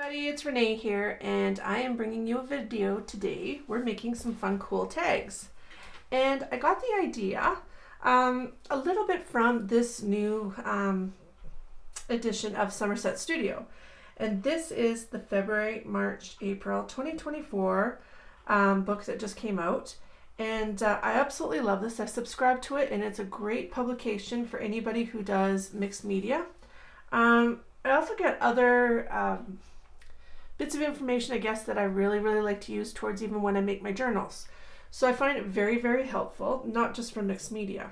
Everybody, it's Renee here, and I am bringing you a video today. We're making some fun, cool tags. And I got the idea a little bit from this new edition of Somerset Studio. And this is the February, March, April 2024 book that just came out. And I absolutely love this. I subscribe to it, and it's a great publication for anybody who does mixed media. I also get other bits of information, I guess, that I really like to use towards even when I make my journals. So I find it very helpful, not just for mixed media.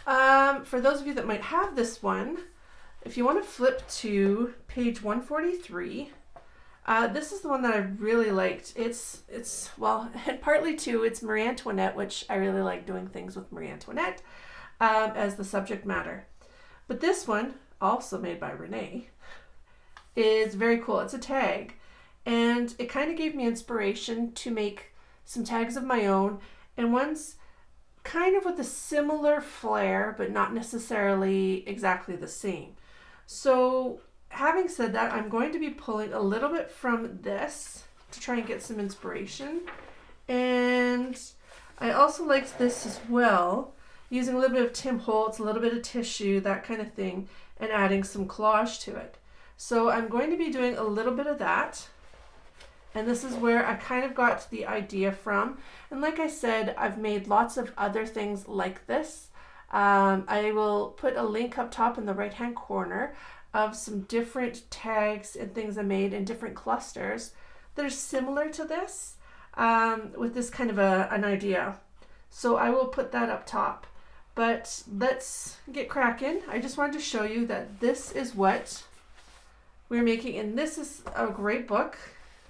For those of you that might have this one, if you want to flip to page 143, this is the one that I really liked. It's well, and partly too, it's Marie Antoinette, which I really like doing things with Marie Antoinette as the subject matter. But this one, also made by Renee, is very cool. It's a tag, and it kind of gave me inspiration to make some tags of my own, and one's kind of with a similar flair but not necessarily exactly the same. So having said that, I'm going to be pulling a little bit from this to try and get some inspiration, and I also liked this as well, using a little bit of Tim Holtz, a little bit of tissue, that kind of thing, and adding some collage to it. So I'm going to be doing a little bit of that, and this is where I kind of got the idea from. And like I said, I've made lots of other things like this. I will put a link up top in the right hand corner of some different tags and things I made in different clusters that are similar to this, with this kind of an idea. So I will put that up top. But let's get cracking. I just wanted to show you that this is what we're making, and this is a great book.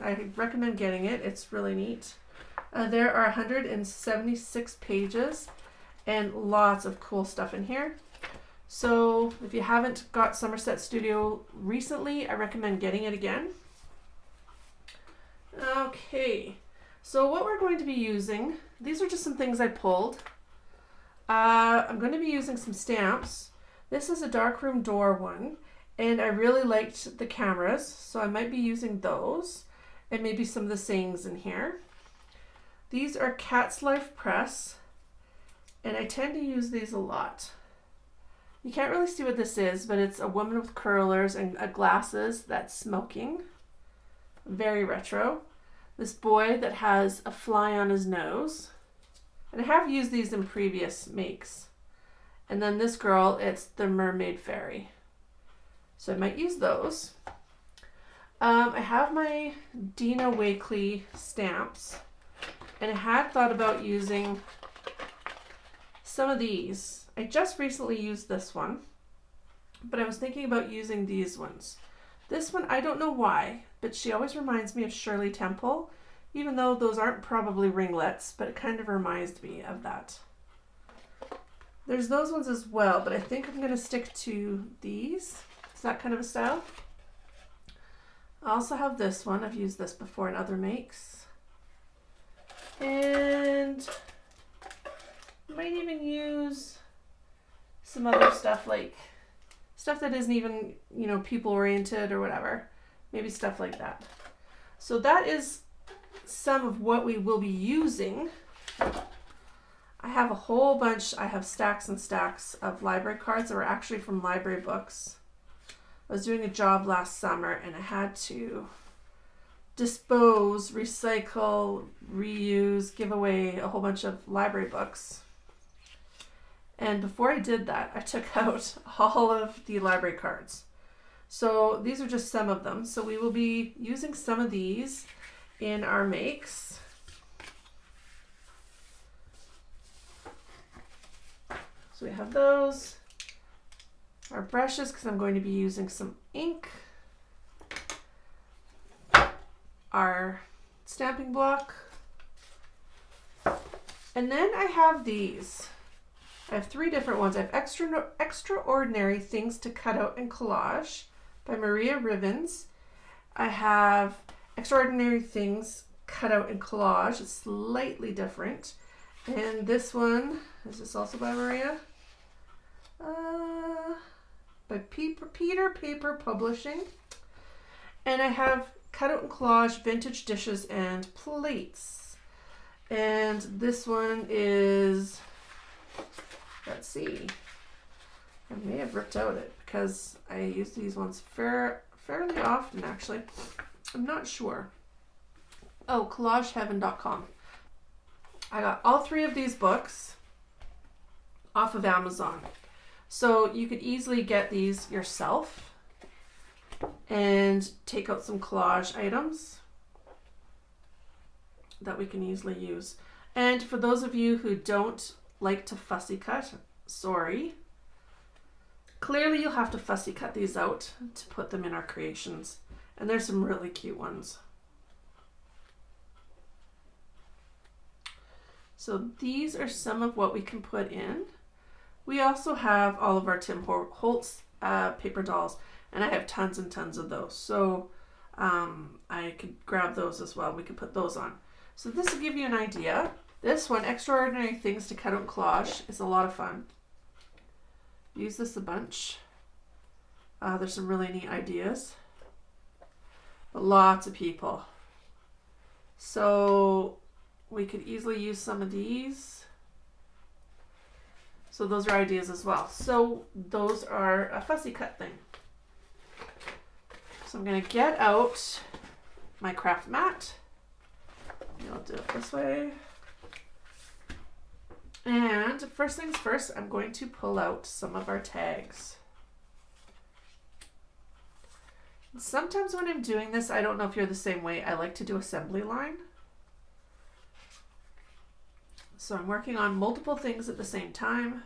I recommend getting it. It's really neat. There are 176 pages and lots of cool stuff in here. So if you haven't got Somerset Studio recently, I recommend getting it again. Okay, so what we're going to be using, these are just some things I pulled. I'm going to be using some stamps. This is a darkroom door one, and I really liked the cameras, so I might be using those, and maybe some of the sayings in here. These are Cat's Life Press, and I tend to use these a lot. You can't really see what this is, but it's a woman with curlers and glasses that's smoking. Very retro. This boy that has a fly on his nose. And I have used these in previous makes. And then this girl, it's the Mermaid Fairy. So I might use those. I have my Dina Wakley stamps, and I had thought about using some of these. I just recently used this one, but I was thinking about using these ones. This one, I don't know why, but she always reminds me of Shirley Temple, even though those aren't probably ringlets, but it kind of reminds me of that. There's those ones as well, but I think I'm going to stick to these. It's that kind of a style. I also have this one. I've used this before in other makes. And I might even use some other stuff, like stuff that isn't even, people oriented or whatever. Maybe stuff like that. So that is some of what we will be using. I have a whole bunch. I have stacks and stacks of library cards that were actually from library books. I was doing a job last summer, and I had to dispose, recycle, reuse, give away a whole bunch of library books. And before I did that, I took out all of the library cards. So these are just some of them. So we will be using some of these in our makes. So we have those. Our brushes, because I'm going to be using some ink. Our stamping block. And then I have these. I have three different ones. I have Extraordinary Things to Cut Out and Collage by Maria Rivens. I have Extraordinary Things Cut Out and Collage. It's slightly different. And this one, is this also by Maria? By Peter Paper Publishing. And I have cut out and collage vintage dishes and plates. And this one is, let's see, I may have ripped out it because I use these ones fairly often actually. I'm not sure. Oh, collageheaven.com. I got all 3 of these books off of Amazon. So you could easily get these yourself and take out some collage items that we can easily use. And for those of you who don't like to fussy cut, sorry. Clearly you'll have to fussy cut these out to put them in our creations. And there's some really cute ones. So these are some of what we can put in. We also have all of our Tim Holtz paper dolls, and I have tons and tons of those. So I could grab those as well. We could put those on. So this will give you an idea. This one, Extraordinary Things to Cut Out and Collage, is a lot of fun. Use this a bunch. There's some really neat ideas. But lots of people. So we could easily use some of these. So those are ideas as well. So those are a fussy cut thing. So I'm going to get out my craft mat. I'll do it this way. And first things first, I'm going to pull out some of our tags. Sometimes when I'm doing this, I don't know if you're the same way, I like to do assembly line. So I'm working on multiple things at the same time.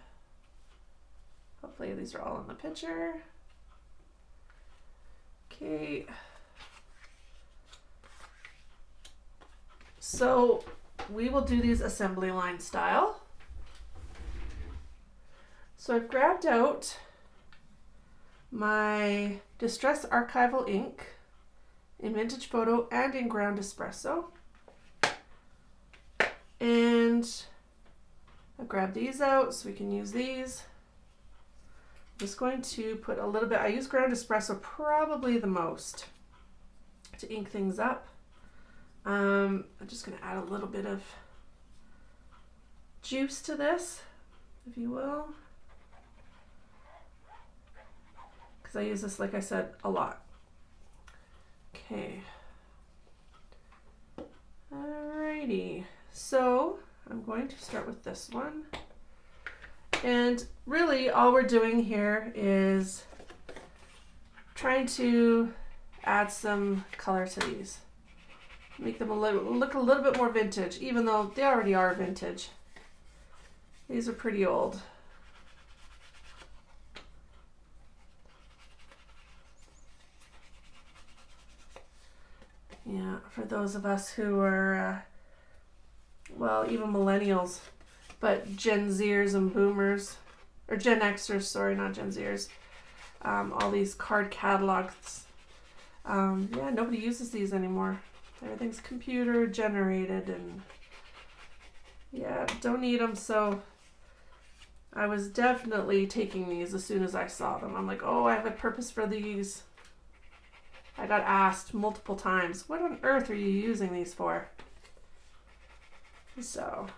Hopefully these are all in the picture. Okay. So we will do these assembly line style. So I've grabbed out my Distress Archival ink in Vintage Photo and in Ground Espresso. And I've grabbed these out so we can use these. I'm just going to put a little bit, I use Ground Espresso probably the most to ink things up. I'm just going to add a little bit of juice to this, if you will. Because I use this, like I said, a lot. Okay. Alrighty. So I'm going to start with this one. And really all we're doing here is trying to add some color to these. Make them look a little bit more vintage, even though they already are vintage. These are pretty old. Yeah, for those of us who are, well, even millennials, but Gen Zers and boomers, or Gen Xers, sorry, not Gen Zers, all these card catalogs. Yeah, nobody uses these anymore. Everything's computer generated and yeah, don't need them. So I was definitely taking these as soon as I saw them. I'm like, oh, I have a purpose for these. I got asked multiple times, what on earth are you using these for? So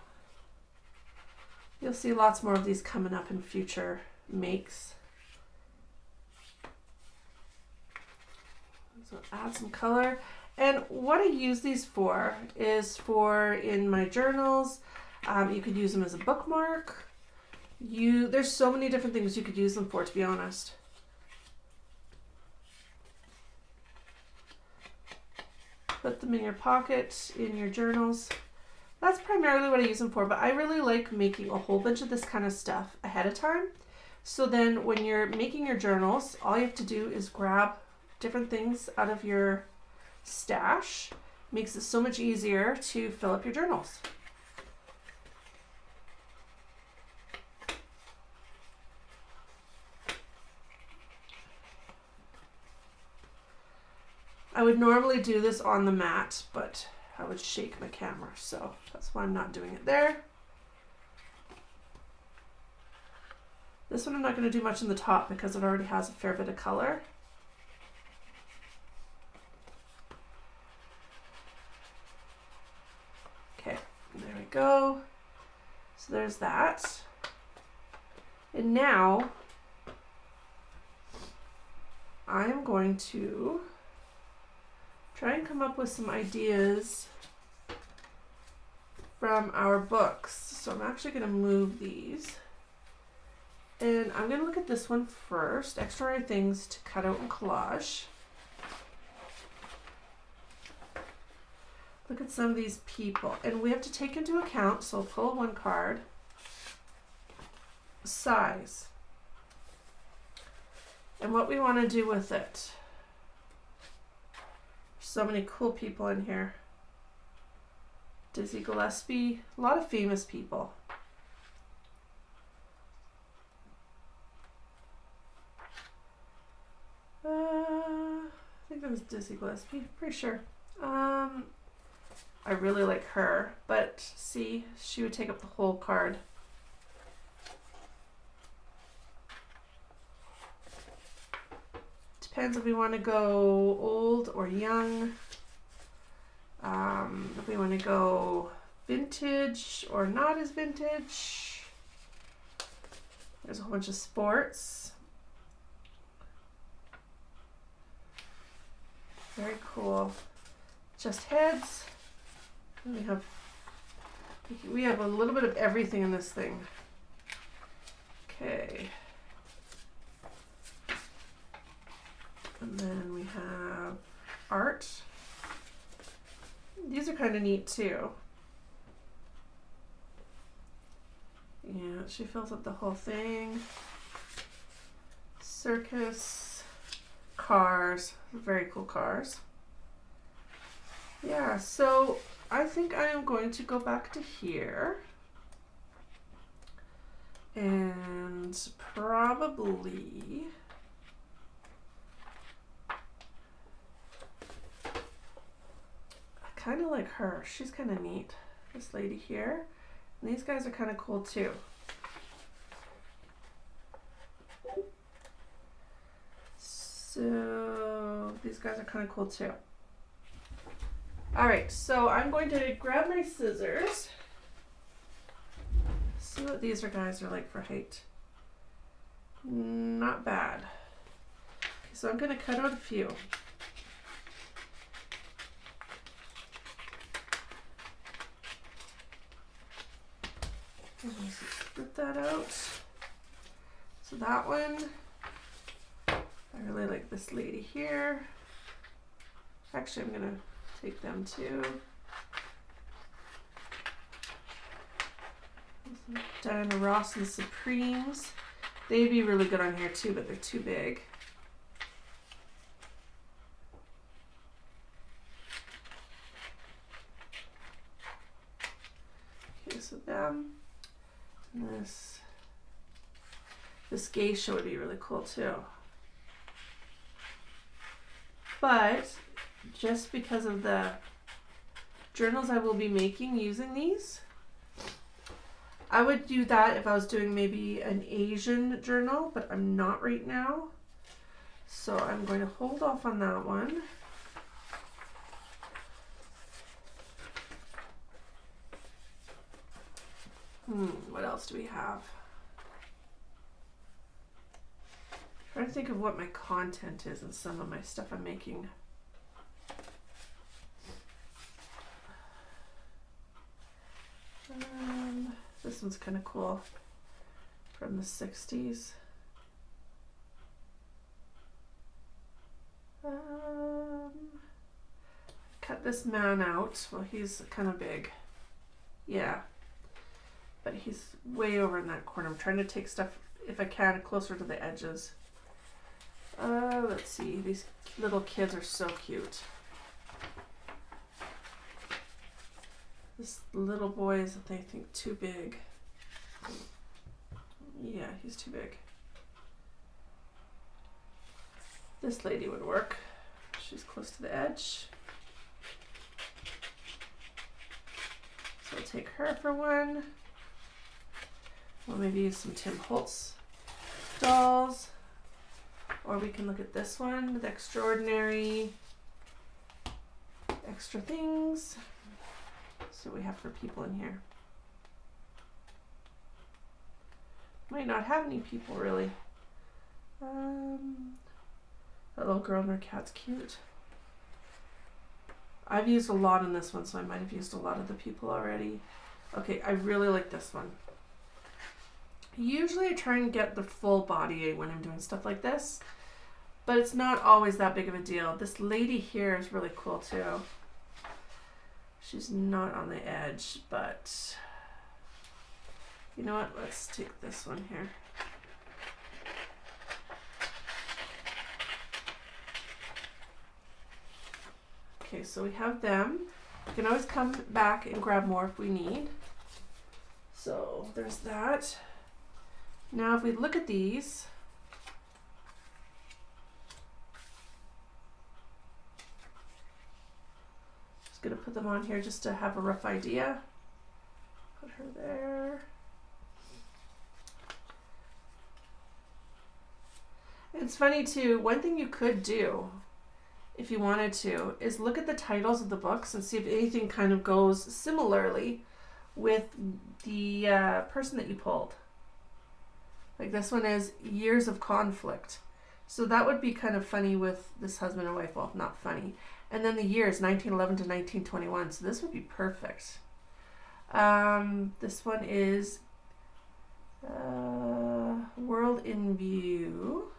you'll see lots more of these coming up in future makes. So add some color. And what I use these for is for in my journals. You could use them as a bookmark. There's so many different things you could use them for, to be honest. Put them in your pocket, in your journals. That's primarily what I use them for, but I really like making a whole bunch of this kind of stuff ahead of time. So then when you're making your journals, all you have to do is grab different things out of your stash. Makes it so much easier to fill up your journals. I would normally do this on the mat, but I would shake my camera, so that's why I'm not doing it there. This one I'm not going to do much in the top because it already has a fair bit of color. go. So there's that. And now I am going to try and come up with some ideas from our books. So I'm actually going to move these. And I'm going to look at this one first. Extraordinary Things to Cut Out and Collage. Look at some of these people. And we have to take into account, so I'll pull one card, size. And what we want to do with it. So many cool people in here. Dizzy Gillespie, a lot of famous people. I think that was Dizzy Gillespie, pretty sure. I really like her, but see, she would take up the whole card. Depends if we want to go old or young. If we want to go vintage or not as vintage. There's a whole bunch of sports. Very cool. Just heads. We have a little bit of everything in this thing. Okay. And then we have art. These are kind of neat too. Yeah, she fills up the whole thing. Circus, cars, very cool cars. Yeah, so I think I am going to go back to here and probably kind of like her. She's kind of neat, this lady here. And these guys are kind of cool too. So these guys are kind of cool too. All right, so I'm going to grab my scissors. See what these guys are like for height. Not bad. Okay, so I'm going to cut out a few. Split that out. So that one, I really like this lady here. Actually, I'm gonna take them too. Diana Ross and the Supremes. They'd be really good on here too, but they're too big. Okay, so them. This geisha would be really cool too. But just because of the journals I will be making using these, I would do that if I was doing maybe an Asian journal, but I'm not right now. So I'm going to hold off on that one. What else do we have? I'm trying to think of what my content is and some of my stuff I'm making. This one's kind of cool, from the 60s. Cut this man out. Well, he's kind of big. Yeah. But he's way over in that corner. I'm trying to take stuff, if I can, closer to the edges. Let's see. These little kids are so cute. This little boy is, I think, too big. Yeah, he's too big. This lady would work. She's close to the edge. So I'll take her for one. We'll maybe use some Tim Holtz dolls. Or we can look at this one, the Extraordinary Extra Things. So we have for people in here. Might not have any people really. That little girl and her cat's cute. I've used a lot in this one, so I might have used a lot of the people already. Okay, I really like this one. Usually I try and get the full body when I'm doing stuff like this, but it's not always that big of a deal. This lady here is really cool too. She's not on the edge, but you know what? Let's take this one here. Okay, so we have them. We can always come back and grab more if we need. So there's that. Now if we look at these, just gonna put them on here just to have a rough idea. Put her there. It's funny too, one thing you could do if you wanted to is look at the titles of the books and see if anything kind of goes similarly with the person that you pulled. Like this one is Years of Conflict. So that would be kind of funny with this husband and wife. Well, not funny. And then the years, 1911 to 1921. So this would be perfect. This one is World in View.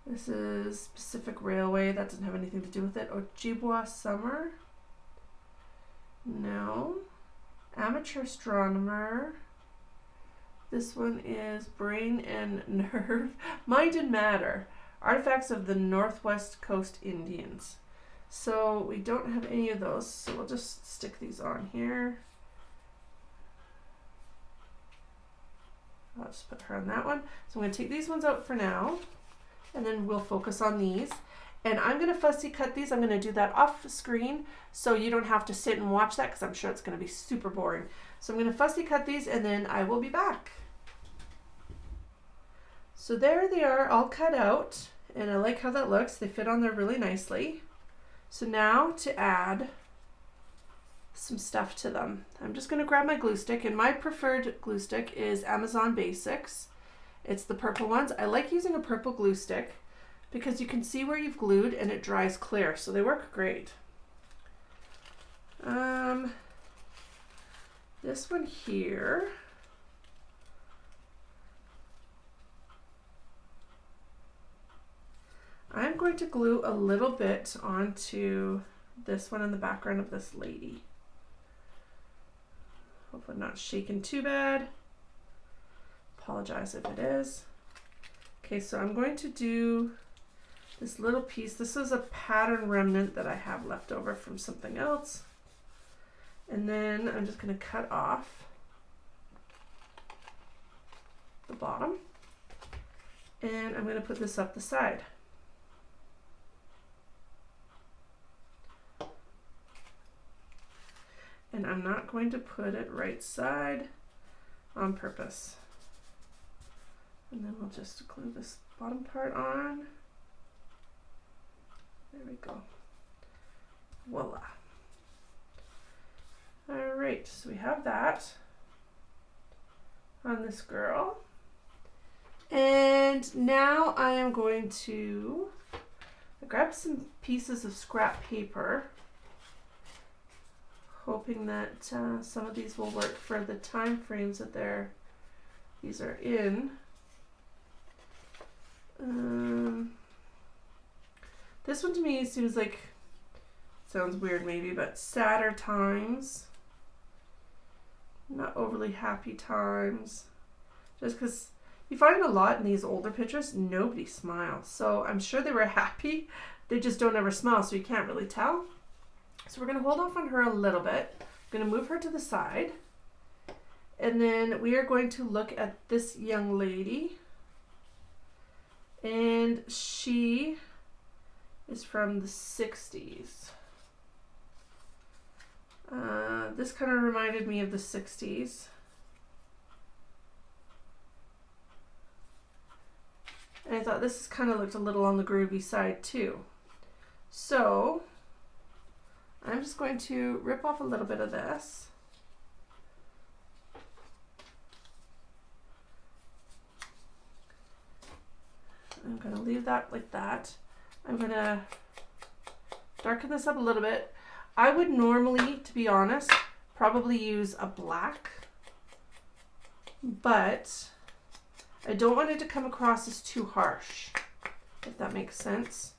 This is Pacific Railway. That doesn't have anything to do with it. Ojibwa Summer. No. Amateur Astronomer. This one is Brain and Nerve. Mind and Matter. Artifacts of the Northwest Coast Indians. So we don't have any of those. So we'll just stick these on here. I'll just put her on that one. So I'm going to take these ones out for now. And then we'll focus on these. And I'm going to fussy cut these. I'm going to do that off screen so you don't have to sit and watch that because I'm sure it's going to be super boring. So I'm going to fussy cut these and then I will be back. So there they are all cut out and I like how that looks. They fit on there really nicely. So now to add some stuff to them. I'm just going to grab my glue stick, and my preferred glue stick is Amazon Basics. It's the purple ones. I like using a purple glue stick because you can see where you've glued and it dries clear, so they work great. This one here, I'm going to glue a little bit onto this one in the background of this lady. Hopefully not shaking too bad. Apologize if it is. Okay, so I'm going to do this little piece. This is a pattern remnant that I have left over from something else. And then I'm just going to cut off the bottom. And I'm going to put this up the side. And I'm not going to put it right side on purpose. And then we'll just glue this bottom part on. There we go. Voila. All right, so we have that on this girl. And now I am going to grab some pieces of scrap paper, hoping that some of these will work for the time frames that these are in. This one to me seems like, sounds weird maybe, but sadder times, not overly happy times. Just because you find a lot in these older pictures, nobody smiles. So I'm sure they were happy, they just don't ever smile, so you can't really tell. So we're going to hold off on her a little bit. I'm going to move her to the side. And then we are going to look at this young lady. And she is from the 60s. This kind of reminded me of the 60s. And I thought this kind of looked a little on the groovy side too. So I'm just going to rip off a little bit of this. I'm gonna leave that like that. I'm gonna darken this up a little bit. I would normally, to be honest, probably use a black, but I don't want it to come across as too harsh, if that makes sense.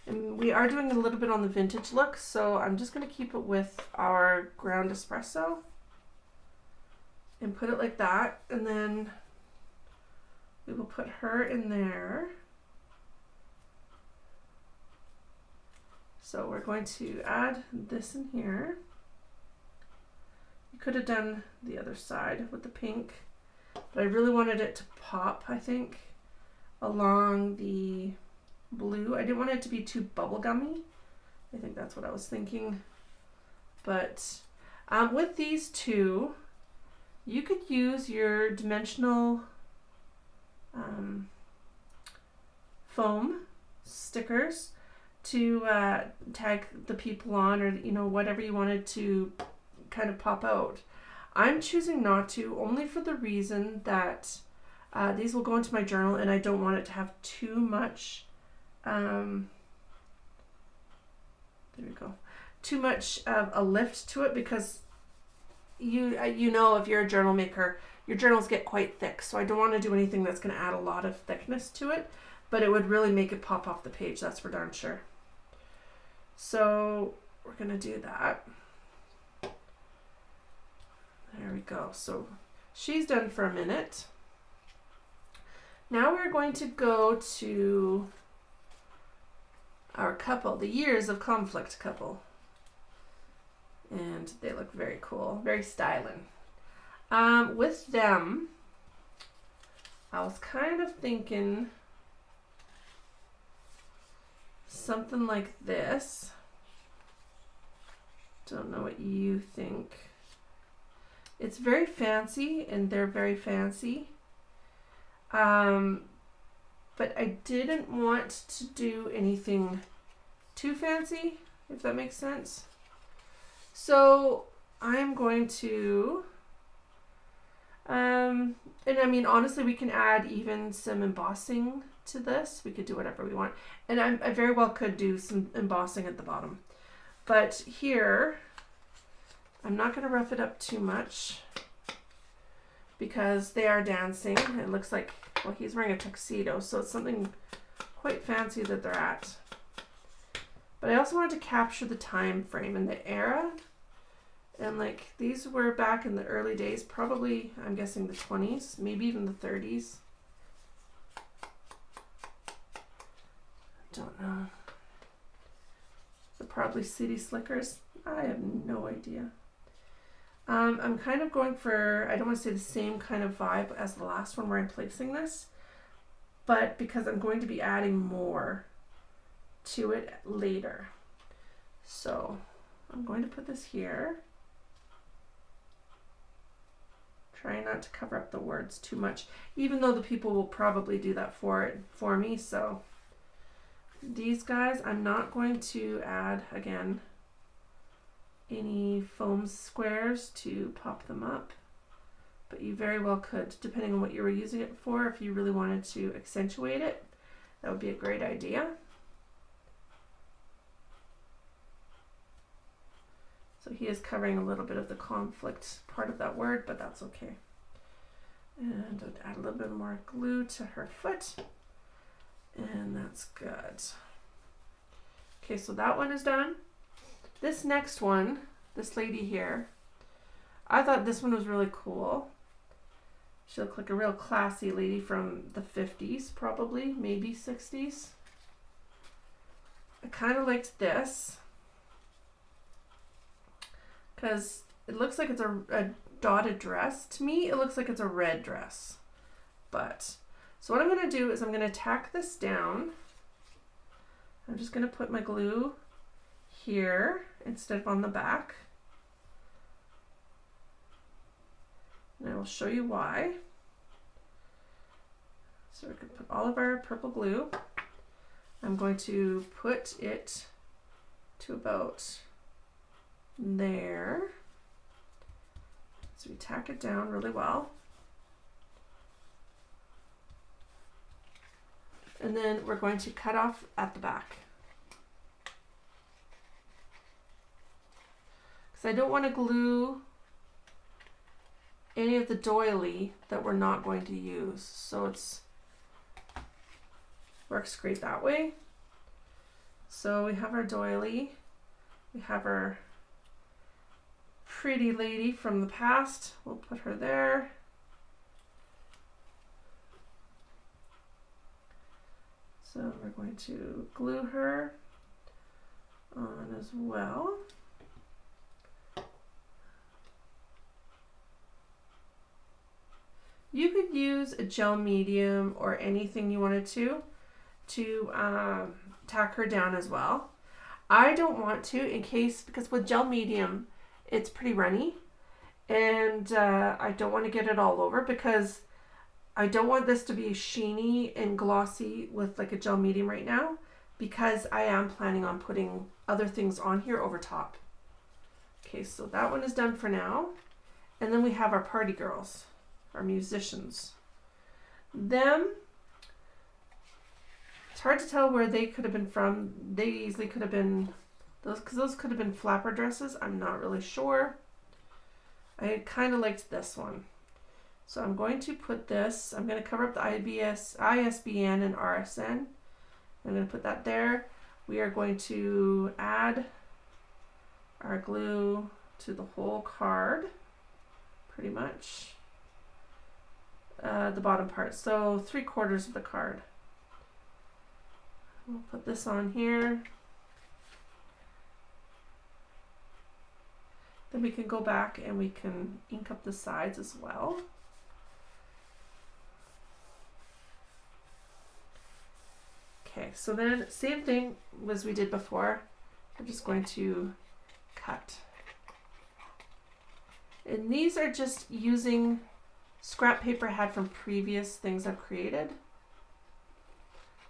And we are doing a little bit on the vintage look, so I'm just going to keep it with our ground espresso and put it like that, and then we will put her in there. So we're going to add this in here. You could have done the other side with the pink, but I really wanted it to pop, I think, along the blue. I didn't want it to be too bubblegummy. I think that's what I was thinking. But with these two, you could use your dimensional foam stickers to tag the people on, or whatever you wanted to kind of pop out. I'm choosing not to, only for the reason that these will go into my journal and I don't want it to have too much there we go, too much of a lift to it, because you know, if you're a journal maker, your journals get quite thick, so I don't want to do anything that's going to add a lot of thickness to it, but it would really make it pop off the page, that's for darn sure. So we're going to do that. There we go. So she's done for a minute. Now we're going to go to our couple, the Years of Conflict couple. And they look very cool, very styling. With them, I was kind of thinking something like this. Don't know what you think. It's very fancy, and they're very fancy. But I didn't want to do anything too fancy, if that makes sense. So I'm going to, and I mean, honestly, we can add even some embossing to this. We could do whatever we want. And I very well could do some embossing at the bottom. But here, I'm not going to rough it up too much because they are dancing. It looks like, well, he's wearing a tuxedo, so it's something quite fancy that they're at. But I also wanted to capture the time frame and the era. And like, these were back in the early days, probably, I'm guessing the 20s, maybe even the 30s. Don't know. They're probably city slickers. I have no idea. I'm kind of going for, I don't want to say the same kind of vibe as the last one where I'm placing this, but because I'm going to be adding more to it later. So I'm going to put this here. Try not to cover up the words too much, even though the people will probably do that for me. So these guys, I'm not going to add, again, any foam squares to pop them up, but you very well could, depending on what you were using it for. If you really wanted to accentuate it, that would be a great idea. So he is covering a little bit of the conflict part of that word, but that's okay. And I'll add a little bit more glue to her foot, and that's good. Okay, so that one is done. This next one, this lady here, I thought this one was really cool. She looked like a real classy lady from the 50s, probably, maybe 60s. I kind of liked this because it looks like it's a dotted dress. To me, it looks like it's a red dress. But, so what I'm going to do is I'm going to tack this down. I'm just going to put my glue here instead of on the back. And I will show you why. So we can put all of our purple glue. I'm going to put it to about there. So we tack it down really well. And then we're going to cut off at the back. Because I don't want to glue any of the doily that we're not going to use. So it's works great that way. So we have our doily. We have our pretty lady from the past. We'll put her there. So we're going to glue her on as well. You could use a gel medium or anything you wanted to tack her down as well. I don't want to in case, because with gel medium, it's pretty runny. And I don't want to get it all over because I don't want this to be sheeny and glossy with like a gel medium right now, because I am planning on putting other things on here over top. Okay, so that one is done for now. And then we have our party girls, our musicians. Them, it's hard to tell where they could have been from. They easily could have been those, because those could have been flapper dresses. I'm not really sure. I kind of liked this one. So I'm going to put this, I'm going to cover up the ISBN and RSN. I'm going to put that there. We are going to add our glue to the whole card, pretty much. The bottom part, so 3/4 of the card. We'll put this on here. Then we can go back and we can ink up the sides as well. Okay, so then same thing as we did before. We're just going to cut. And these are just using scrap paper I had from previous things I've created.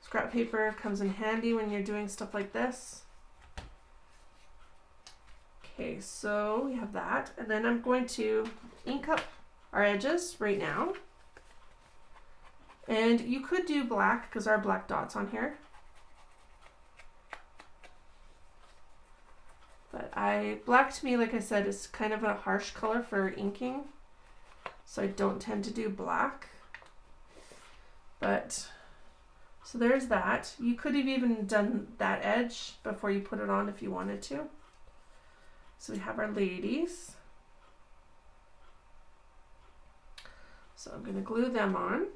Scrap paper comes in handy when you're doing stuff like this. Okay, so we have that. And then I'm going to ink up our edges right now. And you could do black because there are black dots on here. But black to me, like I said, is kind of a harsh color for inking. So I don't tend to do black. But, so there's that. You could have even done that edge before you put it on if you wanted to. So we have our ladies. So I'm going to glue them on.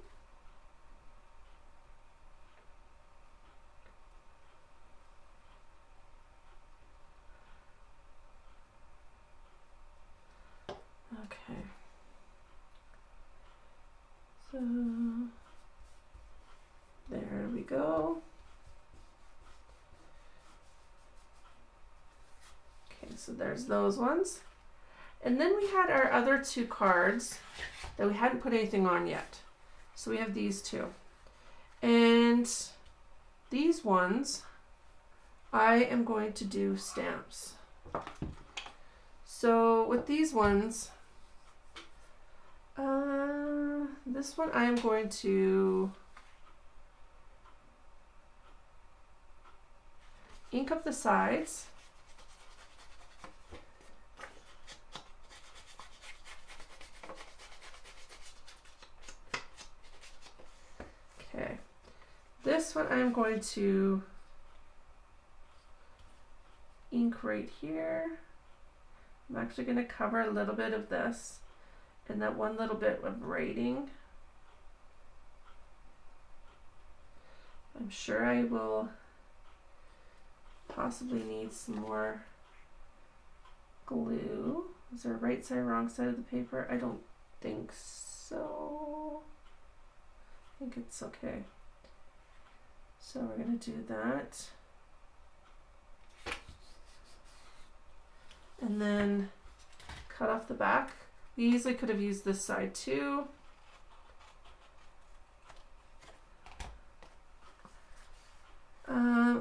Okay. So there we go. Okay, so there's those ones. And then we had our other two cards that we hadn't put anything on yet. So we have these two. And these ones, I am going to do stamps. So with these ones, this one I am going to ink up the sides. Okay, this one I'm going to ink right here. I'm actually going to cover a little bit of this and that one little bit of writing. I'm sure I will possibly need some more glue. Is there a right side or wrong side of the paper? I don't think so. I think it's okay. So we're going to do that. And then cut off the back. We easily could have used this side too.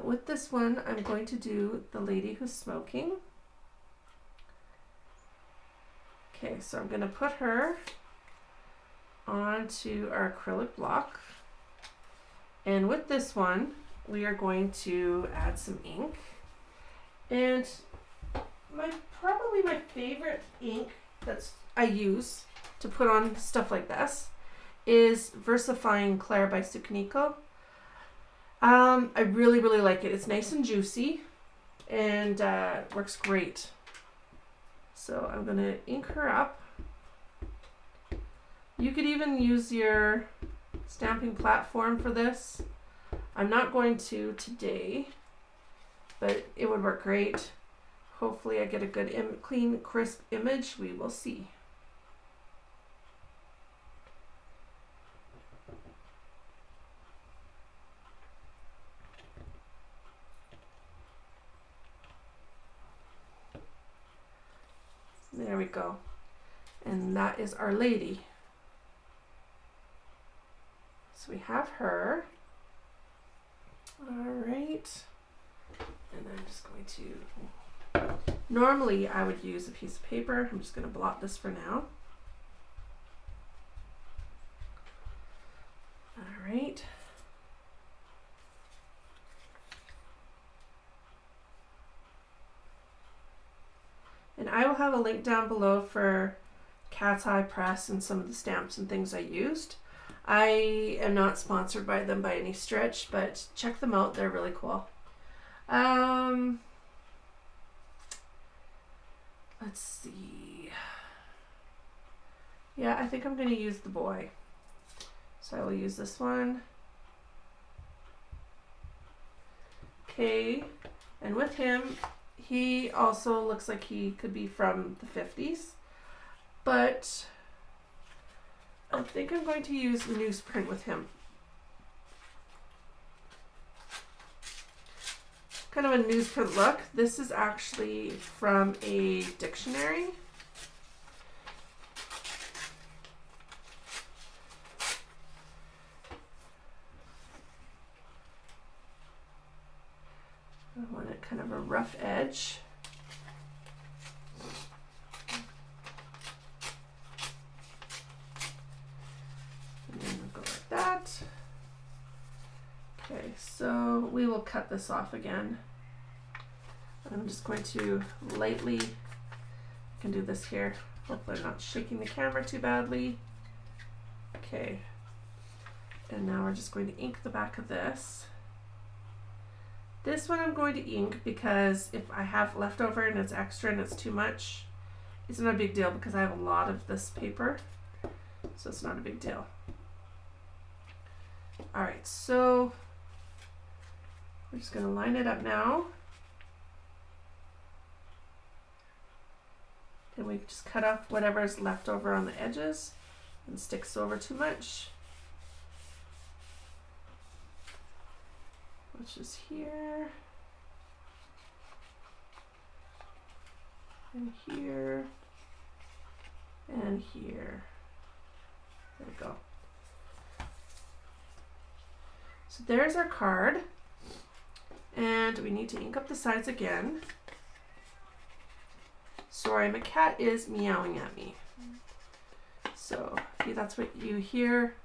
With this one, I'm going to do the lady who's smoking. Okay, so I'm going to put her onto our acrylic block. And with this one, we are going to add some ink. And probably my favorite ink I use to put on stuff like this is VersaFine Clair by Sukaniko. I really, really like it. It's nice and juicy and works great. So I'm going to ink her up. You could even use your stamping platform for this. I'm not going to today, but it would work great. Hopefully I get a good clean, crisp image. We will see. There we go. And that is Our Lady. So we have her. All right. And I'm just going to, normally I would use a piece of paper. I'm just going to blot this for now. All right. And I will have a link down below for Cat's Eye Press and some of the stamps and things I used. I am not sponsored by them by any stretch, but check them out. They're really cool. Let's see. Yeah, I think I'm going to use the boy. So I will use this one. Okay. And with him, he also looks like he could be from the 50s. But I think I'm going to use newsprint with him. Kind of a newsprint look. This is actually from a dictionary. I want it kind of a rough edge. And then we'll go like that. Okay, so we will cut this off again. I'm just going to lightly, I can do this here. Hopefully I'm not shaking the camera too badly. Okay, and now we're just going to ink the back of this. This one I'm going to ink because if I have leftover and it's extra and it's too much, it's not a big deal because I have a lot of this paper, so it's not a big deal. All right, so we're just going to line it up now. And we just cut off whatever is left over on the edges and sticks over too much. Which is here. And here. And here. There we go. So there's our card. And we need to ink up the sides again. Sorry, my cat is meowing at me. So if that's what you hear,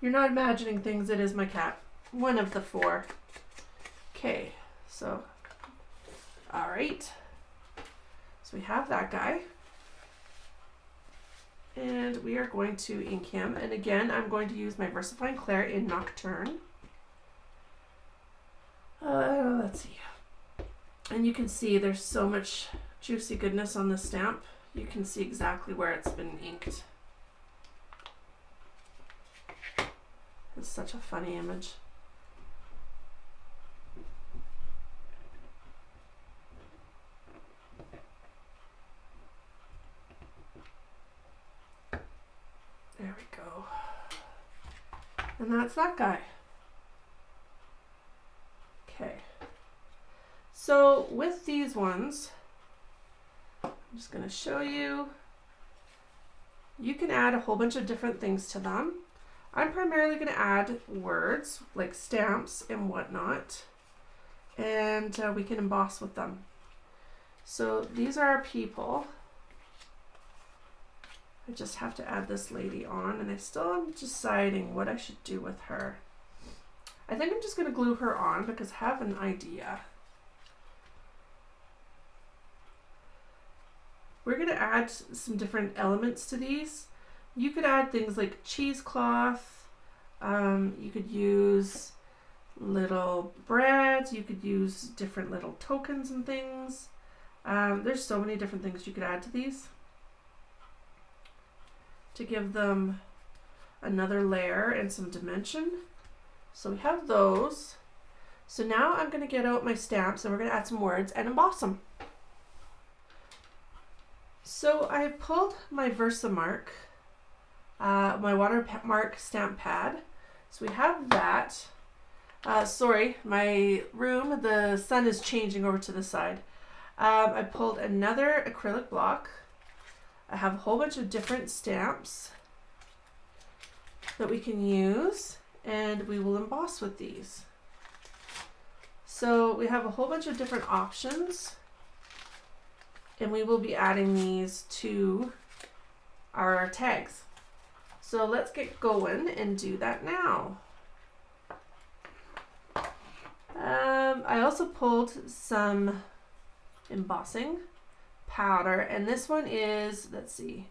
you're not imagining things, it is my cat. One of the four. Okay, so, all right. So we have that guy. And we are going to ink him. And again, I'm going to use my VersaFine Clair in Nocturne. Let's see. And you can see there's so much juicy goodness on the stamp. You can see exactly where it's been inked. It's such a funny image. There we go. And that's that guy. Okay. So with these ones, I'm just going to show you. You can add a whole bunch of different things to them. I'm primarily going to add words like stamps and whatnot, and we can emboss with them. So these are our people. I just have to add this lady on, and I still am deciding what I should do with her. I think I'm just going to glue her on because I have an idea. We're going to add some different elements to these. You could add things like cheesecloth. You could use little breads. You could use different little tokens and things. There's so many different things you could add to these to give them another layer and some dimension. So we have those. So now I'm going to get out my stamps and we're going to add some words and emboss them. So I have pulled my Versamark, my watermark stamp pad. So we have that. Sorry, my room, the sun is changing over to the side. I pulled another acrylic block. I have a whole bunch of different stamps that we can use, and we will emboss with these. So we have a whole bunch of different options, and we will be adding these to our tags. So let's get going and do that now. I also pulled some embossing powder, and this one is, let's see,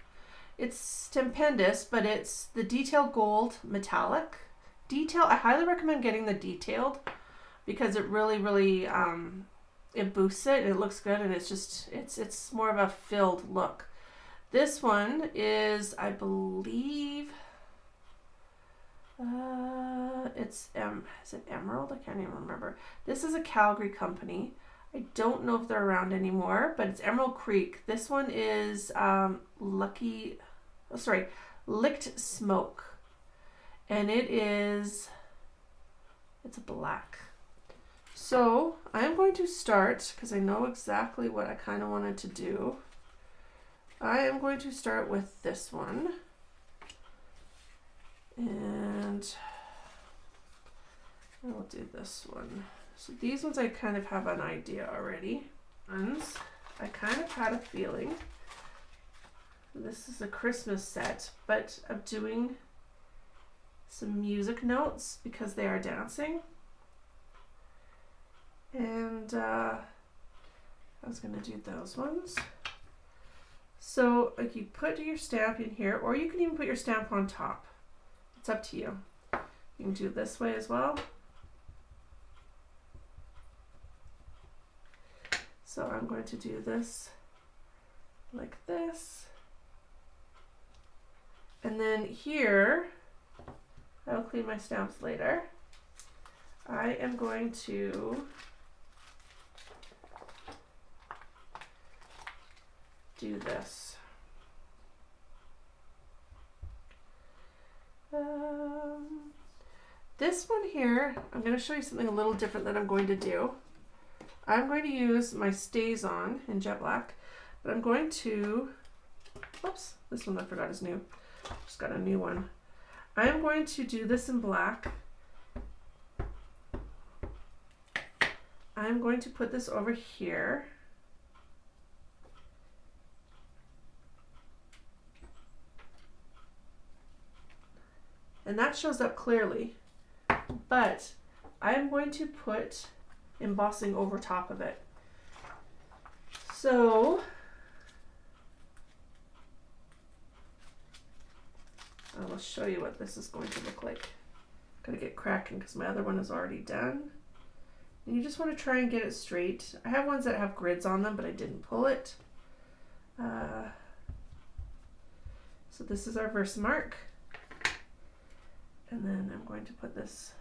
it's stupendous, but it's the detail gold metallic detail. I highly recommend getting the detailed because it really it boosts it and it looks good, and it's just it's more of a filled look. This one is, I believe, is it Emerald? I can't even remember. This is a Calgary company. I don't know if they're around anymore, but it's Emerald Creek. This one is Licked Smoke, and it's a black. So I'm going to start, because I know exactly what I kind of wanted to do. I am going to start with this one, and I will do this one. So these ones I kind of have an idea already. And I kind of had a feeling this is a Christmas set, but I'm doing some music notes because they are dancing. And I was going to do those ones. So like, you put your stamp in here, or you can even put your stamp on top. It's up to you. You can do it this way as well. So I'm going to do this like this. And then here, I'll clean my stamps later. I am going to do this. This one here, I'm going to show you something a little different that I'm going to do. I'm going to use my StazOn in jet black, but I'm going to, oops, this one I forgot is new. Just got a new one. I'm going to do this in black. I'm going to put this over here. And that shows up clearly, but I'm going to put embossing over top of it. So I will show you what this is going to look like. Gotta get cracking because my other one is already done. And you just want to try and get it straight. I have ones that have grids on them, but I didn't pull it. So this is our Versamark. And then I'm going to put this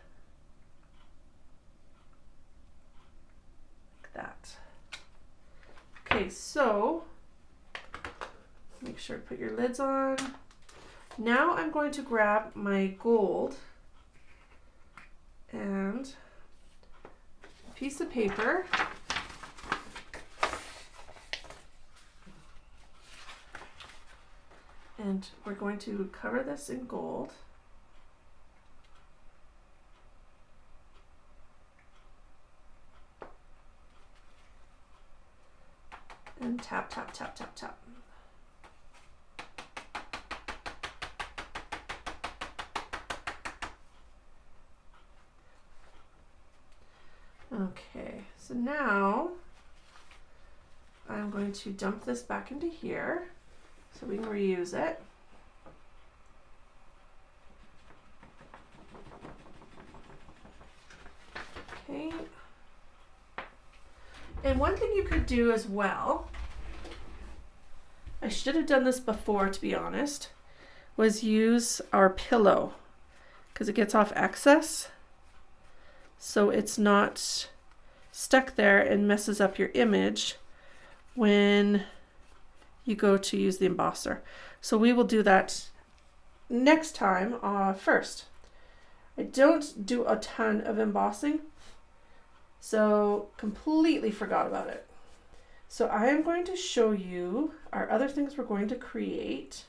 like that. Okay, so make sure to put your lids on. Now I'm going to grab my gold and a piece of paper. And we're going to cover this in gold. And tap, tap, tap, tap, tap. Okay, so now I'm going to dump this back into here so we can reuse it. Okay. And one thing you could do as well, I should have done this before to be honest, was use our pillow because it gets off excess so it's not stuck there and messes up your image when you go to use the embosser. So we will do that next time first. I don't do a ton of embossing, so completely forgot about it. So I am going to show you our other things we're going to create,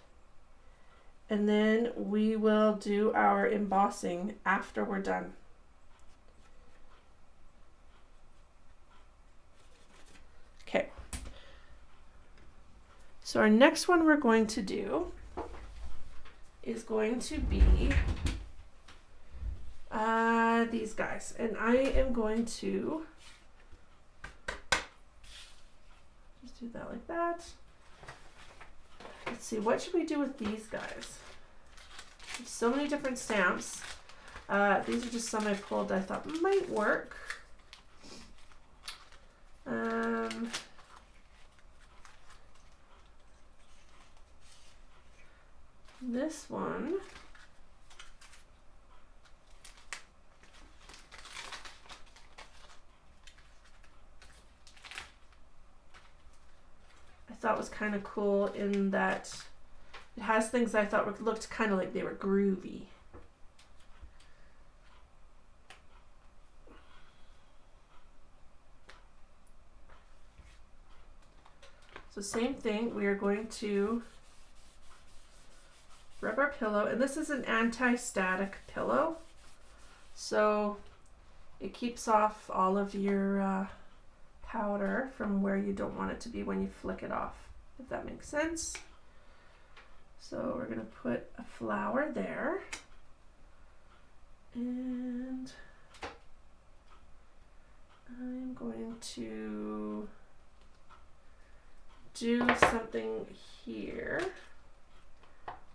and then we will do our embossing after we're done. Okay. So our next one we're going to do is going to be these guys, and I am going to just do that like that. Let's see, what should we do with these guys? There's so many different stamps. These are just some I pulled that I thought might work. This one, I thought was kind of cool in that it has things I thought looked kind of like they were groovy. So same thing, we are going to rub our pillow, and this is an anti-static pillow, so it keeps off all of your powder from where you don't want it to be when you flick it off, if that makes sense. So we're going to put a flower there, and I'm going to do something here,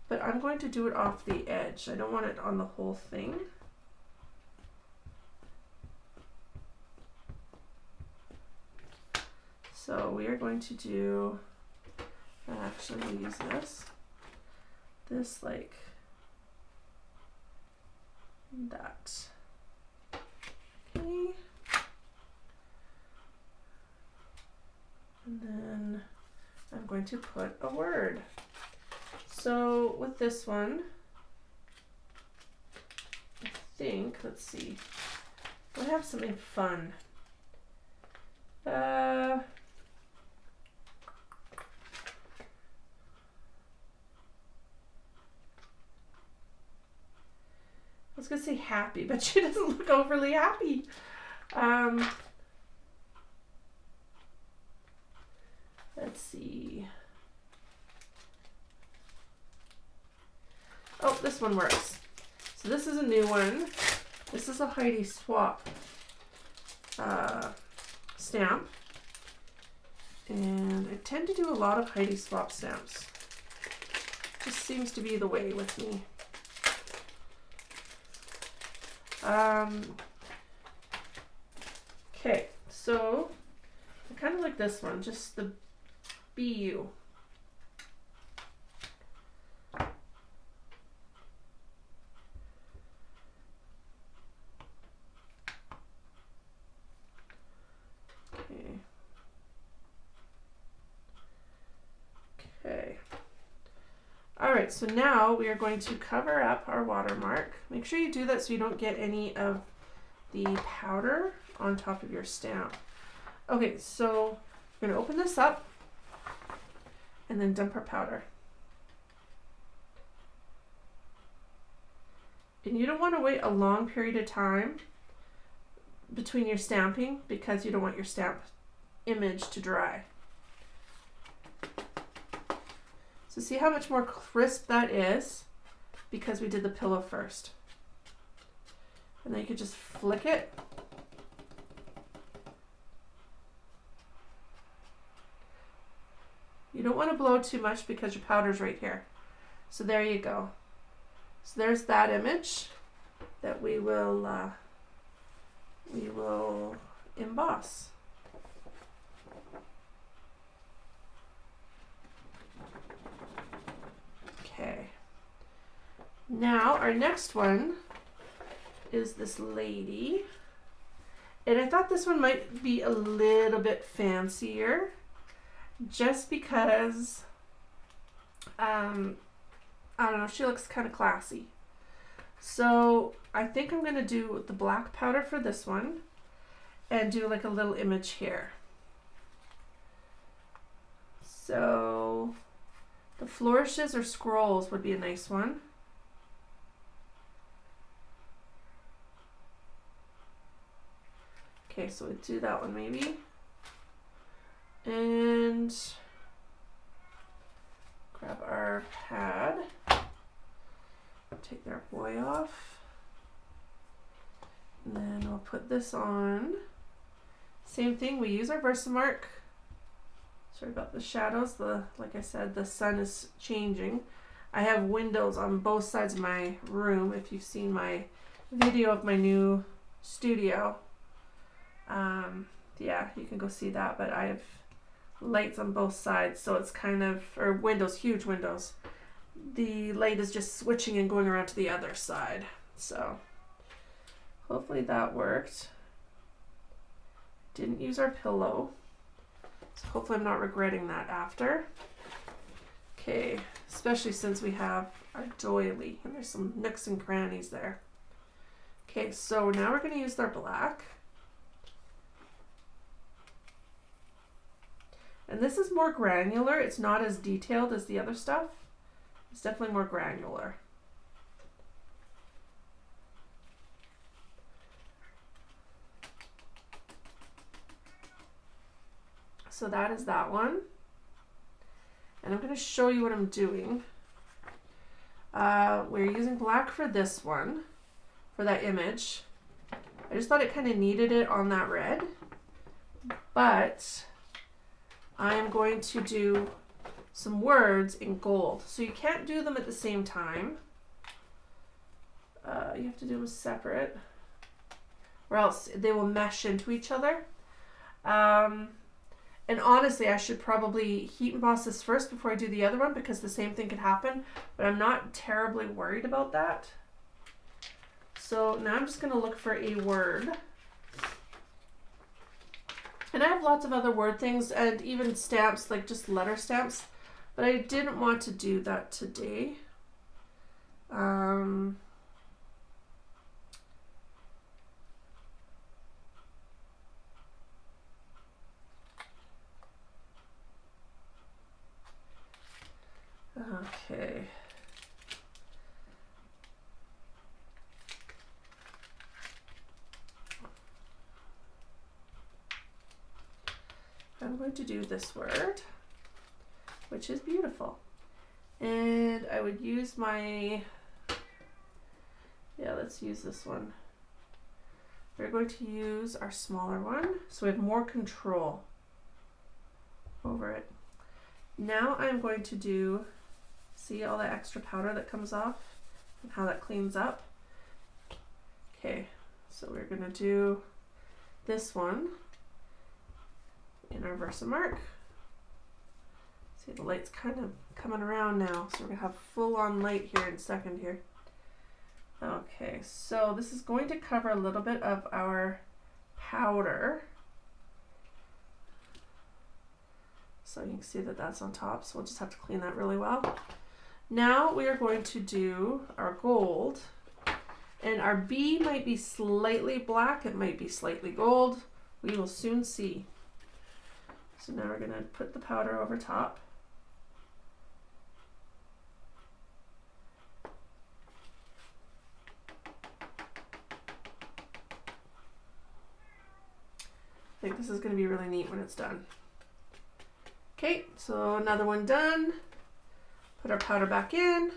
but I'm going to do it off the edge. I don't want it on the whole thing. So we are going to do, actually we'll use this like that. Okay. And then I'm going to put a word. So with this one, I think, let's see, I have something fun. I was gonna say happy, but she doesn't look overly happy. Let's see. Oh, this one works. So this is a new one. This is a Heidi Swap stamp. And I tend to do a lot of Heidi Swap stamps. Just seems to be the way with me. Okay, so I kind of like this one, just the BU. Okay. All right, so now we are going to cover up our watermark. Make sure you do that so you don't get any of the powder on top of your stamp. Okay, so we're going to open this up and then dump our powder. And you don't want to wait a long period of time between your stamping because you don't want your stamp image to dry. So see how much more crisp that is because we did the pillow first. And then you could just flick it. You don't want to blow too much because your powder's right here. So there you go. So there's that image that we will emboss. Okay. Now our next one is this lady. And I thought this one might be a little bit fancier just because, I don't know, she looks kind of classy. So I think I'm going to do the black powder for this one and do like a little image here. So the flourishes or scrolls would be a nice one. Okay, so we do that one maybe. And grab our pad. Take our boy off. And then we'll put this on. Same thing, we use our Versamark. Sorry about the shadows. Like I said, the sun is changing. I have windows on both sides of my room. If you've seen my video of my new studio, yeah, you can go see that, but I have lights on both sides, so it's kind of, or windows, huge windows. The light is just switching and going around to the other side. So hopefully that worked. Didn't use our pillow, so hopefully I'm not regretting that after. Okay, especially since we have our doily and there's some nooks and crannies there. Okay, so now we're going to use our black. And this is more granular. It's not as detailed as the other stuff. It's definitely more granular. So that is that one. And I'm going to show you what I'm doing. We're using black for this one, for that image. I just thought it kind of needed it on that red. But I am going to do some words in gold. So you can't do them at the same time. You have to do them separate, or else they will mesh into each other. And honestly, I should probably heat emboss this first before I do the other one, because the same thing could happen, but I'm not terribly worried about that. So now I'm just going to look for a word. And I have lots of other word things and even stamps, like just letter stamps, but I didn't want to do that today. Okay. I'm going to do this word, which is beautiful. And I would use my, yeah, let's use this one. We're going to use our smaller one, so we have more control over it. Now I'm going to do, see all the extra powder that comes off and how that cleans up? Okay, so we're going to do this one in our Versamark. See, the light's kind of coming around now, so we're going to have full on light here in a second here. Okay, so this is going to cover a little bit of our powder. So you can see that that's on top, so we'll just have to clean that really well. Now we are going to do our gold, and our B might be slightly black, it might be slightly gold. We will soon see. So now we're going to put the powder over top. I think this is going to be really neat when it's done. Okay, so another one done. Put our powder back in.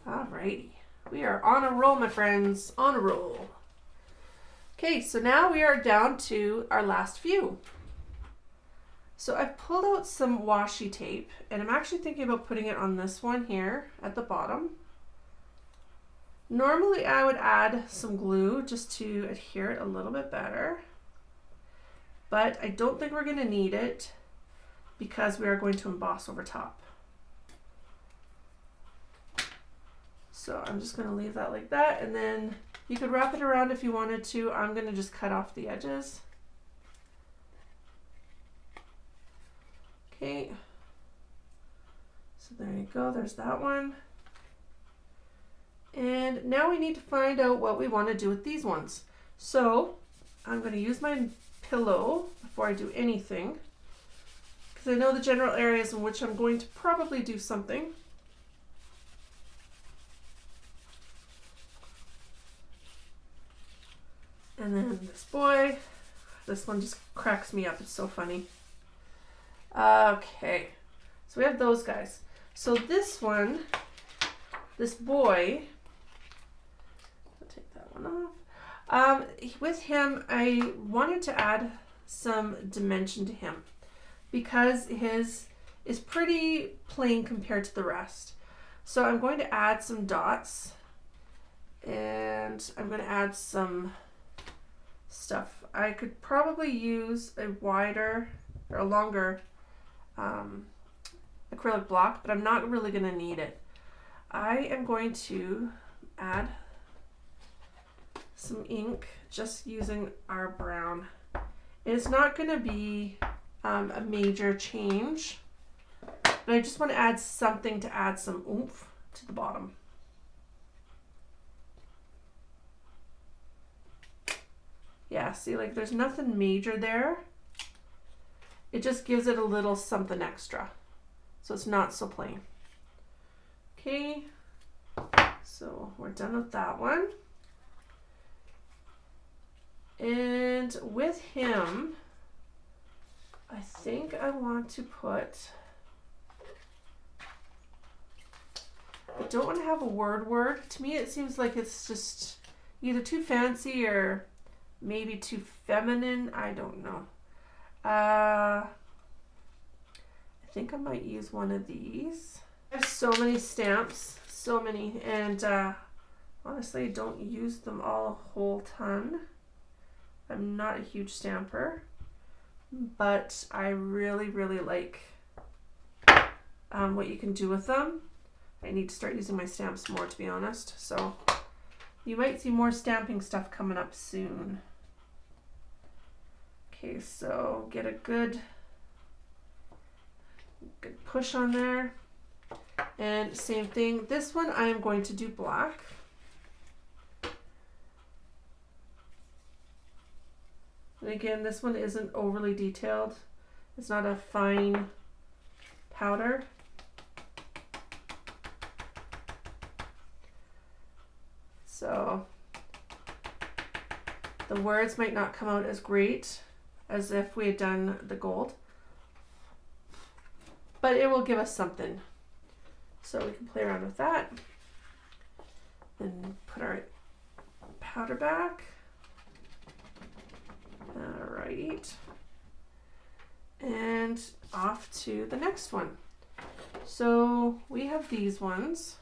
Alrighty, we are on a roll, my friends, on a roll. Okay, so now we are down to our last few. So I've pulled out some washi tape, and I'm actually thinking about putting it on this one here at the bottom. Normally I would add some glue just to adhere it a little bit better, but I don't think we're going to need it because we are going to emboss over top. So I'm just going to leave that like that, and then you could wrap it around if you wanted to. I'm going to just cut off the edges. Okay, so there you go, there's that one. And now we need to find out what we want to do with these ones. So I'm going to use my pillow before I do anything, because I know the general areas in which I'm going to probably do something. And then this boy, this one just cracks me up, it's so funny. Okay, so we have those guys. So this one, this boy, I'll take that one off. With him, I wanted to add some dimension to him because his is pretty plain compared to the rest. So I'm going to add some dots, and I'm going to add some stuff. I could probably use a wider or a longer acrylic block, but I'm not really going to need it. I am going to add some ink just using our brown. It's not going to be a major change, but I just want to add something to add some oomph to the bottom. Yeah, see, like there's nothing major there. It just gives it a little something extra, so it's not so plain. Okay, so we're done with that one. And with him, I think I want to put, I don't want to have a word. To me, it seems like it's just either too fancy or maybe too feminine. I don't know. I think I might use one of these. I have so many stamps, so many, and honestly, I don't use them all a whole ton. I'm not a huge stamper, but I really, really like what you can do with them. I need to start using my stamps more, to be honest, so you might see more stamping stuff coming up soon. Okay, so get a good push on there. And same thing, this one I am going to do black. And again, this one isn't overly detailed. It's not a fine powder. So the words might not come out as great as if we had done the gold, but it will give us something. So we can play around with that and put our powder back. All right, and off to the next one. So we have these ones,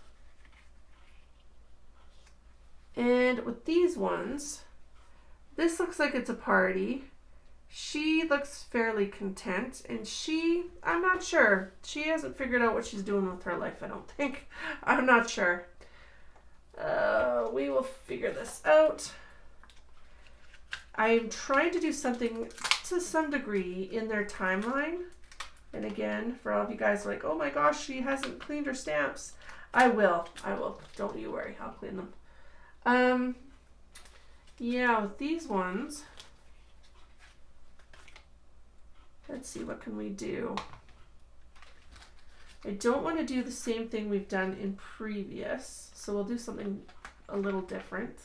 and with these ones, this looks like it's a party. She looks fairly content, and I'm not sure. She hasn't figured out what she's doing with her life, I don't think. I'm not sure. We will figure this out. I'm trying to do something to some degree in their timeline. And again, for all of you guys like, oh my gosh, she hasn't cleaned her stamps. I will. Don't you worry, I'll clean them. Yeah, with these ones, let's see, what can we do? I don't want to do the same thing we've done in previous, so we'll do something a little different.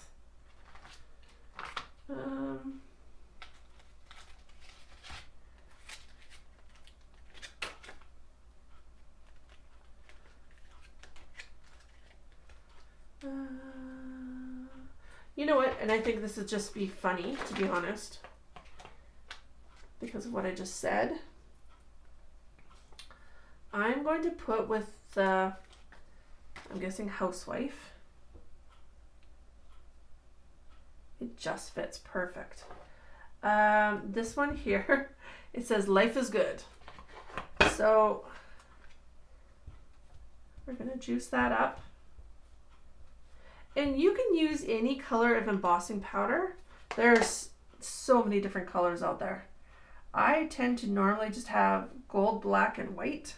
You know what? And I think this would just be funny, to be honest, because of what I just said. I'm going to put with the, I'm guessing housewife. It just fits perfect. This one here, it says life is good. So we're going to juice that up. And you can use any color of embossing powder. There's so many different colors out there. I tend to normally just have gold, black, and white.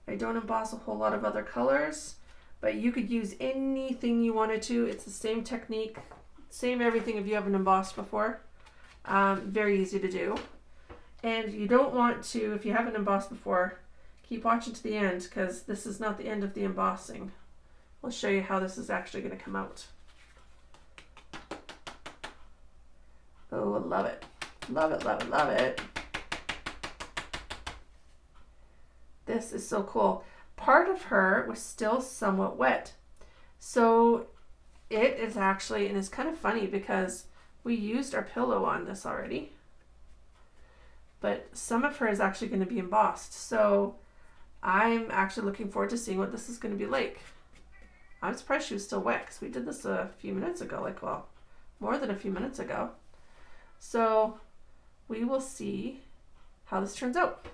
I don't emboss a whole lot of other colors, but you could use anything you wanted to. It's the same technique, same everything if you haven't embossed before. Very easy to do. And you don't want to, if you haven't embossed before, keep watching to the end, because this is not the end of the embossing. I'll show you how this is actually going to come out. Oh, I love it. Love it, love it, love it. This is so cool. Part of her was still somewhat wet. So it is actually, and it's kind of funny because we used our pillow on this already. But some of her is actually going to be embossed. So I'm actually looking forward to seeing what this is going to be like. I'm surprised she was still wet because we did this a few minutes ago, like, well, more than a few minutes ago. So we will see how this turns out.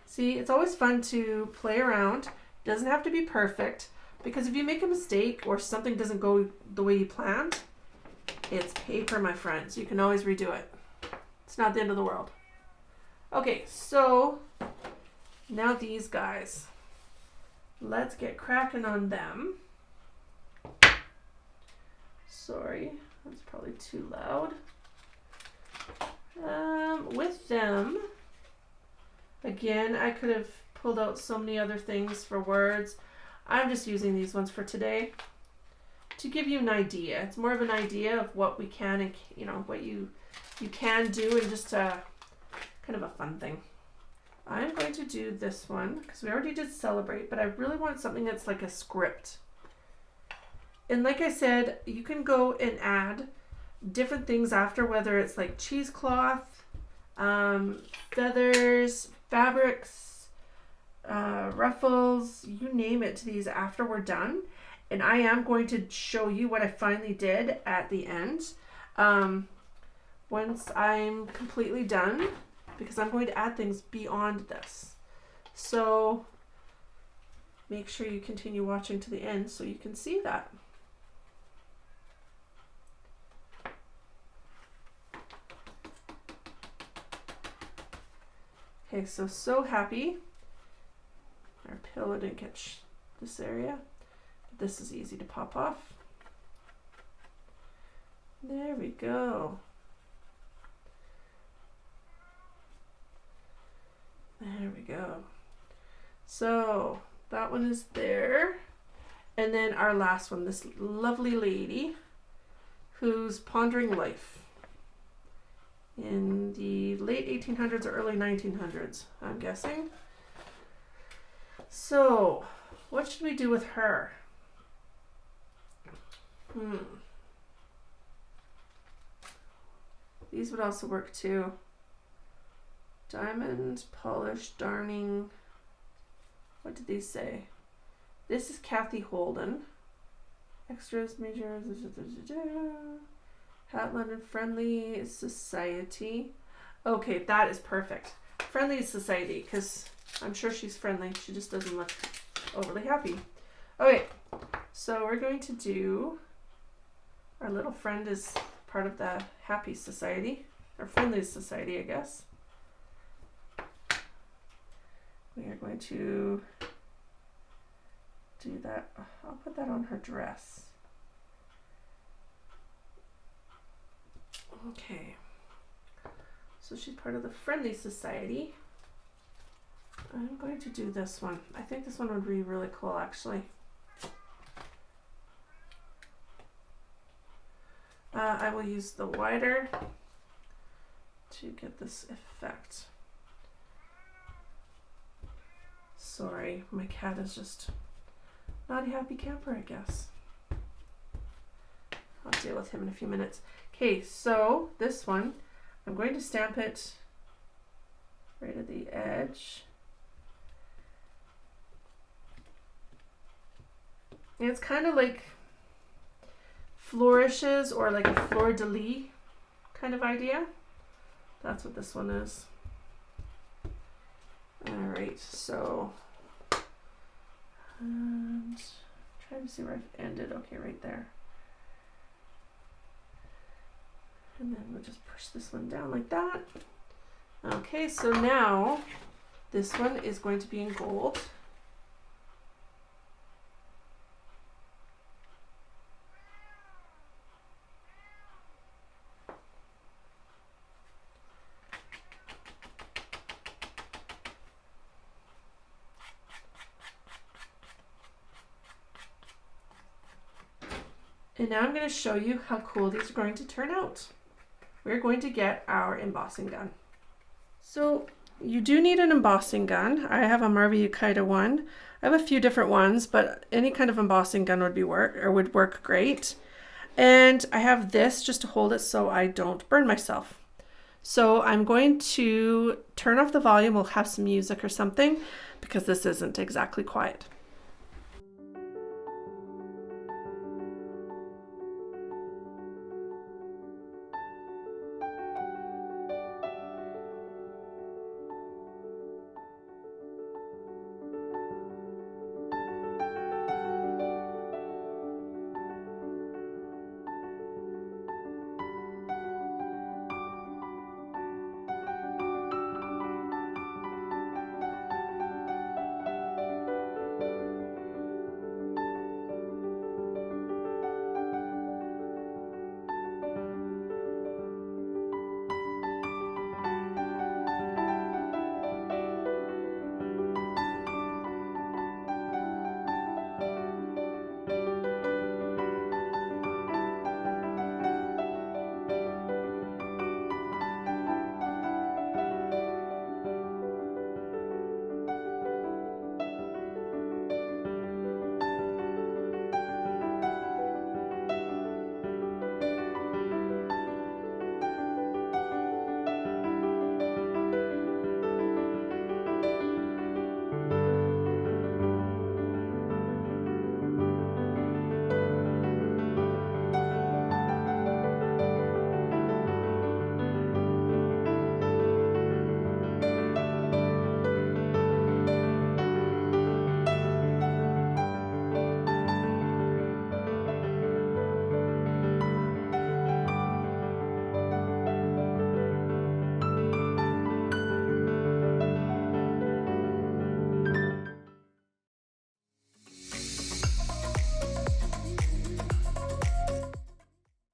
See, it's always fun to play around. It doesn't have to be perfect, because if you make a mistake or something doesn't go the way you planned, it's paper, my friends. You can always redo it. It's not the end of the world. Okay, so now these guys. Let's get cracking on them. Sorry, that's probably too loud. With them, again, I could have pulled out so many other things for words. I'm just using these ones for today to give you an idea. It's more of an idea of what we can and, you know, what you can do, and just kind of a fun thing. I'm going to do this one because we already did celebrate, but I really want something that's like a script. And like I said, you can go and add different things after, whether it's like cheesecloth, feathers, fabrics, ruffles, you name it, to these after we're done. And I am going to show you what I finally did at the end once I'm completely done, because I'm going to add things beyond this. So make sure you continue watching to the end so you can see that. Okay, so happy. Our pillow didn't catch this area. This is easy to pop off. There we go. There we go. So that one is there. And then our last one, this lovely lady who's pondering life in the late 1800s or early 1900s, I'm guessing. So what should we do with her? These would also work too. Diamond, polish, darning. What did these say? This is Kathy Holden. Extras, majors, Hat London, Friendly Society. Okay, that is perfect. Friendly Society, because I'm sure she's friendly. She just doesn't look overly happy. Okay, so we're going to do, our little friend is part of the Happy Society, or Friendly Society, I guess. We are going to do that. I'll put that on her dress. Okay. So she's part of the Friendly Society. I'm going to do this one. I think this one would be really cool, actually. I will use the wider to get this effect. Sorry, my cat is just not a happy camper, I guess. I'll deal with him in a few minutes. Okay, so this one, I'm going to stamp it right at the edge. And it's kind of like flourishes or like a fleur-de-lis kind of idea. That's what this one is. All right, so and trying to see where I've ended. Okay, right there. And then we'll just push this one down like that. Okay, so now this one is going to be in gold. And now I'm going to show you how cool these are going to turn out. We're going to get our embossing gun. So you do need an embossing gun. I have a Marvy Yukaita one. I have a few different ones, but any kind of embossing gun would work great. And I have this just to hold it so I don't burn myself. So I'm going to turn off the volume. We'll have some music or something because this isn't exactly quiet.